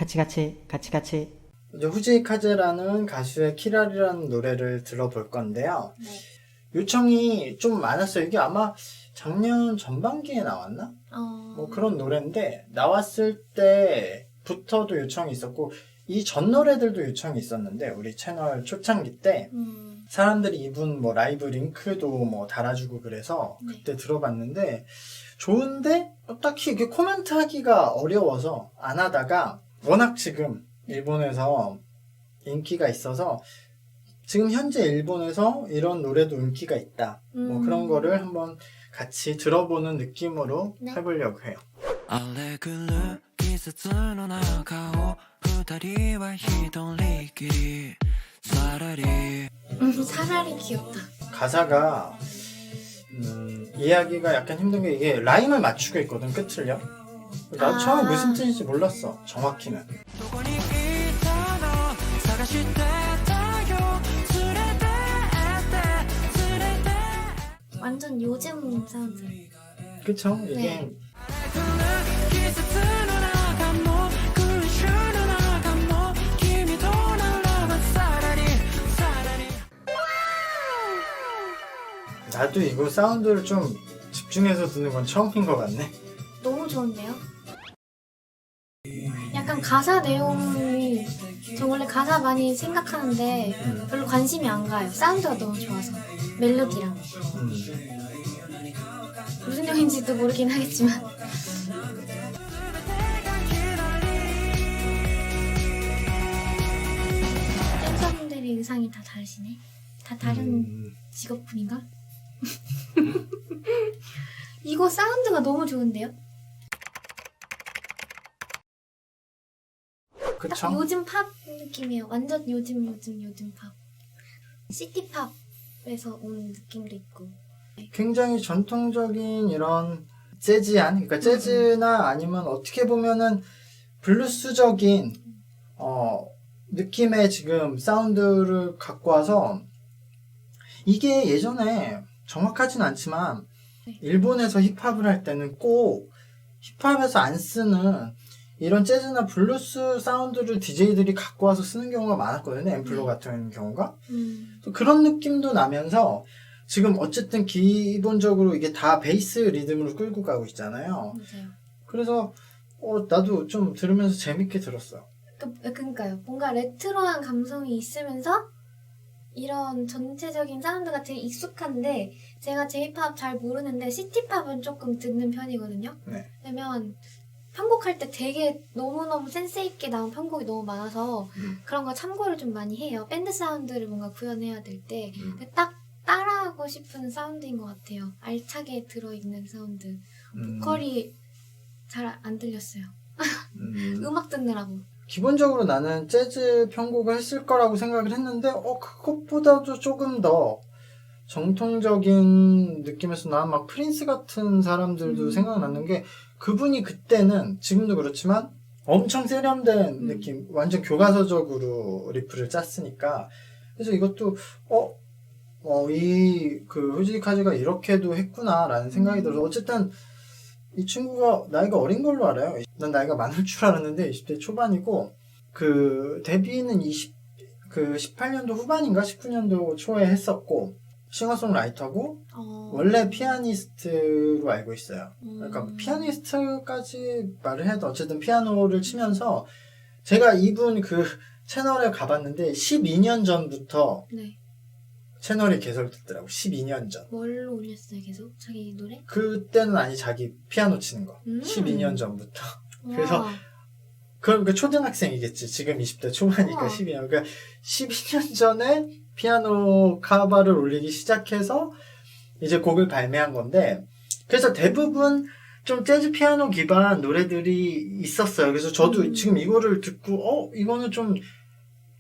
같이. 이제 후지 카제라는 가수의 키라리라는 노래를 들어볼 건데요. 네. 요청이 좀 많았어요. 이게 아마 작년 전반기에 나왔나? 뭐 그런 노래인데 나왔을 때부터도 요청이 있었고 이 전 노래들도 요청이 있었는데 우리 채널 초창기 때 사람들이 이분 뭐 라이브 링크도 뭐 달아주고 그래서 네. 그때 들어봤는데 좋은데 딱히 이게 코멘트 하기가 어려워서 안 하다가 워낙 지금 일본에서 인기가 있어서 지금 현재 일본에서 이런 노래도 인기가 있다. 뭐 그런 거를 한번 같이 들어보는 느낌으로 네. 해보려고 해요. 荒れ狂う季節の中を二人は一人きりさらり 차라리 귀엽다. 가사가 이해하기가 약간 힘든 게 이게 라임을 맞추고 있거든, 끝을요. 나 처음에 무슨 뜻인지 몰랐어, 정확히는. どこにいたの探してたよ連れてって連れて 완전 요즘 사운드. 그쵸? 이게 네. 季節の中も空襲の中も君とならばさらにさらに 나도 이거 사운드를 좀 집중해서 듣는 건 처음인 것 같네. 너무 좋은데요? 약간 가사 내용이 저 원래 가사 많이 생각하는데 별로 관심이 안 가요. 사운드가 너무 좋아서 멜로디랑 무슨 내용인지도 모르긴 하겠지만 댄서분들의 의상이 다 다르시네. 다 다른 직업군인가? 이거 사운드가 너무 좋은데요? 딱 그쵸? 요즘 팝 느낌이에요. 완전 요즘 팝. 시티팝에서 온 느낌도 있고. 굉장히 전통적인 이런 재즈한, 그러니까 재즈나 아니면 어떻게 보면은 블루스적인 느낌의 지금 사운드를 갖고 와서 이게 예전에 정확하진 않지만 일본에서 힙합을 할 때는 꼭 힙합에서 안 쓰는 이런 재즈나 블루스 사운드를 DJ들이 갖고 와서 쓰는 경우가 많았거든요. 앰플로 같은 경우가. 그런 느낌도 나면서 지금 어쨌든 기본적으로 이게 다 베이스 리듬으로 끌고 가고 있잖아요. 맞아요. 그래서 나도 좀 들으면서 재밌게 들었어요. 그러니까요. 뭔가 레트로한 감성이 있으면서 이런 전체적인 사운드가 되게 익숙한데 제가 J-팝 잘 모르는데 시티팝은 조금 듣는 편이거든요. 네. 왜냐면 편곡할 때 되게 너무너무 센스있게 나온 편곡이 너무 많아서 그런 거 참고를 좀 많이 해요. 밴드 사운드를 뭔가 구현해야 될 때 딱 따라하고 싶은 사운드인 것 같아요. 알차게 들어있는 사운드. 보컬이 잘 안 들렸어요. 음악 듣느라고. 기본적으로 나는 재즈 편곡을 했을 거라고 생각을 했는데 그것보다도 조금 더 정통적인 느낌에서 난 막 프린스 같은 사람들도 생각나는 게 그분이 그때는 지금도 그렇지만 엄청 세련된 느낌, 완전 교과서적으로 리프를 짰으니까 그래서 이것도 그 후지카즈가 이렇게도 했구나라는 생각이 들어서 어쨌든 이 친구가 나이가 어린 걸로 알아요. 난 나이가 많을 줄 알았는데 20대 초반이고 그 데뷔는 18년도 후반인가 19년도 초에 했었고 싱어송라이터고 원래 피아니스트로 알고 있어요. 그러니까 피아니스트까지 말을 해도 어쨌든 피아노를 치면서 제가 이분 그 채널에 가봤는데 12년 전부터 네. 채널이 개설됐더라고. 12년 전. 뭘로 올렸어요 계속? 자기 노래? 그때는 아니 자기 피아노 치는 거. 12년 전부터. 그래서 와. 그럼 그 초등학생이겠지. 지금 20대 초반이니까 우와. 12년. 그러니까 12년 전에 피아노 카바를 올리기 시작해서 이제 곡을 발매한 건데 그래서 대부분 좀 재즈 피아노 기반 노래들이 있었어요. 그래서 저도 지금 이거를 듣고 이거는 좀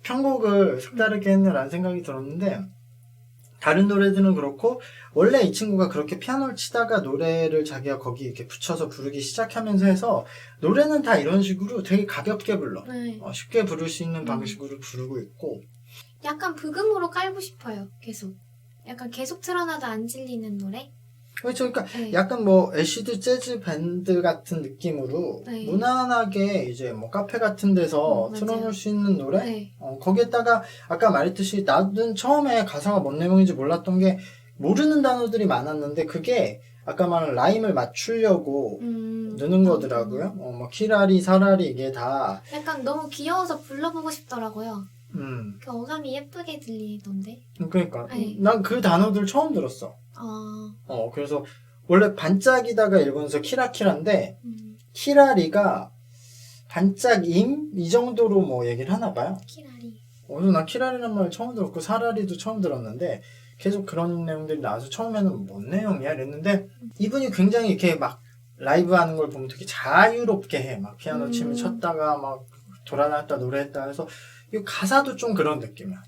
편곡을 색다르게 했네라는 생각이 들었는데 다른 노래들은 그렇고 원래 이 친구가 그렇게 피아노를 치다가 노래를 자기가 거기 이렇게 붙여서 부르기 시작하면서 해서 노래는 다 이런 식으로 되게 가볍게 불러. 네. 쉽게 부를 수 있는 방식으로 부르고 있고 약간 브금으로 깔고 싶어요. 계속. 약간 계속 틀어놔도 안 질리는 노래? 그렇죠. 그러니까 네. 약간 뭐 애쉬드 재즈 밴드 같은 느낌으로 네. 무난하게 이제 뭐 카페 같은 데서 맞아요. 틀어놓을 수 있는 노래? 네. 거기에다가 아까 말했듯이 나는 처음에 가사가 뭔 내용인지 몰랐던 게 모르는 단어들이 많았는데 그게 아까 말한 라임을 맞추려고 넣는 거더라고요. 뭐 키라리, 사라리 이게 다 약간 너무 귀여워서 불러보고 싶더라고요. 음. 그 어감이 예쁘게 들리던데. 그러니까 네. 난 그 단어들 처음 들었어. 그래서 원래 반짝이다가 일본에서 키라키라인데 키라리가 반짝임 이 정도로 뭐 얘기를 하나 봐요. 키라리. 그래서 난 키라리란 말 처음 들었고 사라리도 처음 들었는데 계속 그런 내용들이 나와서 처음에는 뭔 내용이야 이랬는데 이분이 굉장히 이렇게 막 라이브 하는 걸 보면 되게 자유롭게 해. 막 피아노 치면 쳤다가 막 돌아다녔다 노래했다 해서 이 가사도 좀 그런 느낌이야.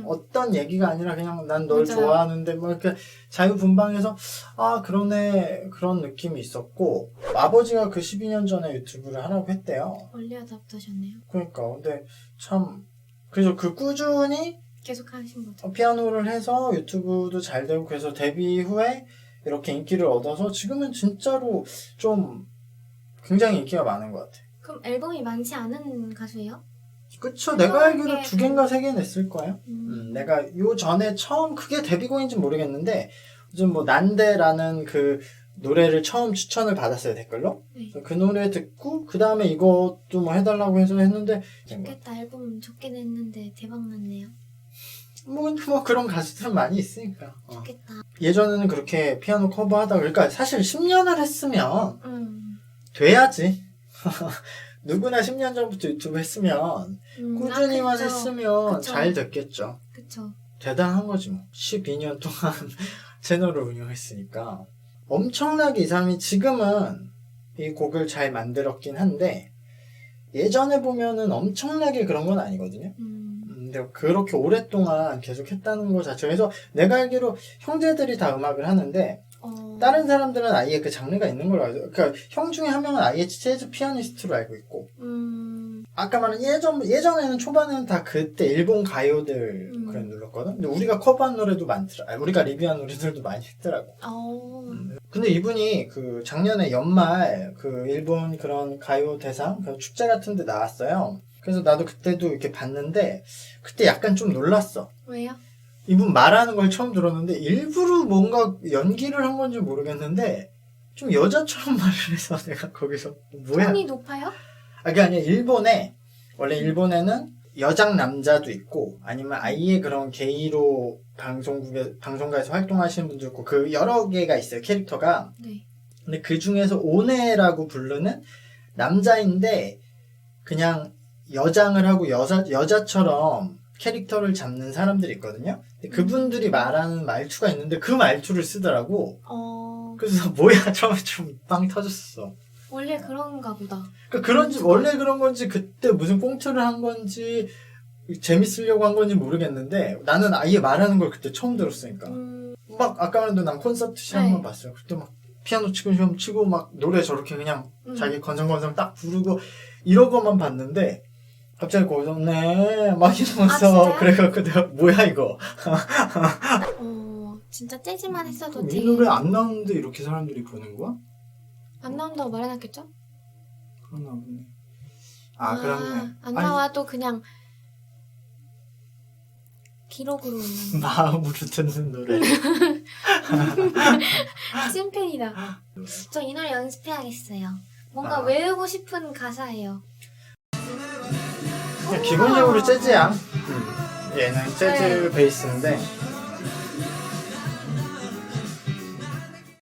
어떤 얘기가 아니라 그냥 난 널 맞아요. 좋아하는데 뭐 이렇게 자유분방해서 아 그러네 그런 느낌이 있었고 아버지가 그 12년 전에 유튜브를 하라고 했대요. 원리 아답터셨네요. 그러니까 근데 참 그래서 그 꾸준히 계속 하신 거죠. 피아노를 해서 유튜브도 잘 되고 그래서 데뷔 후에 이렇게 인기를 얻어서 지금은 진짜로 좀 굉장히 인기가 많은 것 같아. 그럼 앨범이 많지 않은 가수예요? 그쵸. 내가 알기로 게 2개인가 3개 냈을 거예요. 내가 요 전에 처음 그게 데뷔곡인지 모르겠는데 요즘 뭐 난데라는 그 노래를 처음 추천을 받았어요 댓글로. 네. 그 노래 듣고 그 다음에 이것도 뭐 해달라고 해서 했는데 좋겠다. 앨범 좋게 냈는데 대박 났네요. 뭐 그런 가수들은 많이 있으니까. 좋겠다. 예전에는 그렇게 피아노 커버하다가 그러니까 사실 10년을 했으면 돼야지. 누구나 10년 전부터 유튜브 했으면 꾸준히만 그쵸. 했으면 그쵸. 잘 됐겠죠. 그쵸. 대단한 거지 뭐. 12년 동안 채널을 운영했으니까. 엄청나게 이 사람이 지금은 이 곡을 잘 만들었긴 한데 예전에 보면은 엄청나게 그런 건 아니거든요. 근데 그렇게 오랫동안 계속 했다는 거 자체가 그래서 내가 알기로 형제들이 다 음악을 하는데 다른 사람들은 아예 그 장르가 있는 걸로 알죠. 그러니까 형 중에 한 명은 아예 재즈 피아니스트로 알고 있고 아까 말한 예전에는 초반에는 다 그때 일본 가요들 그런 눌렀거든. 근데 우리가 커버한 노래도 많더라. 우리가 리뷰한 노래들도 많이 했더라고. 근데 이분이 그 작년에 연말 그 일본 그런 가요 대상 그런 축제 같은 데 나왔어요. 그래서 나도 그때도 이렇게 봤는데 그때 약간 좀 놀랐어. 왜요? 이분 말하는 걸 처음 들었는데 일부러 뭔가 연기를 한 건지 모르겠는데 좀 여자처럼 말을 해서 내가 거기서 뭐야? 톤이 높아요? 그게 아니라 원래 일본에는 여장 남자도 있고 아니면 아예 그런 게이로 방송가에서 활동하시는 분도 있고 그 여러 개가 있어요 캐릭터가. 네. 근데 그 중에서 오네라고 부르는 남자인데 그냥 여장을 하고 여자처럼 캐릭터를 잡는 사람들이 있거든요. 근데 그분들이 말하는 말투가 있는데 그 말투를 쓰더라고. 그래서 뭐야 처음에 좀 빵 터졌어. 원래 그런가 보다. 그러니까 그런지 원래 그런 건지 그때 무슨 꽁트를 한 건지 재밌으려고 한 건지 모르겠는데 나는 아예 말하는 걸 그때 처음 들었으니까. 막 아까 말한 대로 난 콘서트 시험 한번 봤어요. 그때 막 피아노 치고 시험 치고 막 노래 저렇게 그냥 자기 건성건성 딱 부르고 이런 것만 봤는데 갑자기 거기서 네 막 이러면서 그래갖고 내가 뭐야 이거. 진짜 재즈만 했어도 이 되게 노래 안 나오는데 이렇게 사람들이 보는 거야? 안 나온다고 말해놨겠죠? 그러나 보네. 그렇네. 안 나와도 그냥 기록으로 올려. 마음으로 듣는 노래. 찐팬이다. 저 이 노래 연습해야겠어요. 뭔가 외우고 싶은 가사예요. 기본적으로 재즈야. 얘는 재즈 베이스인데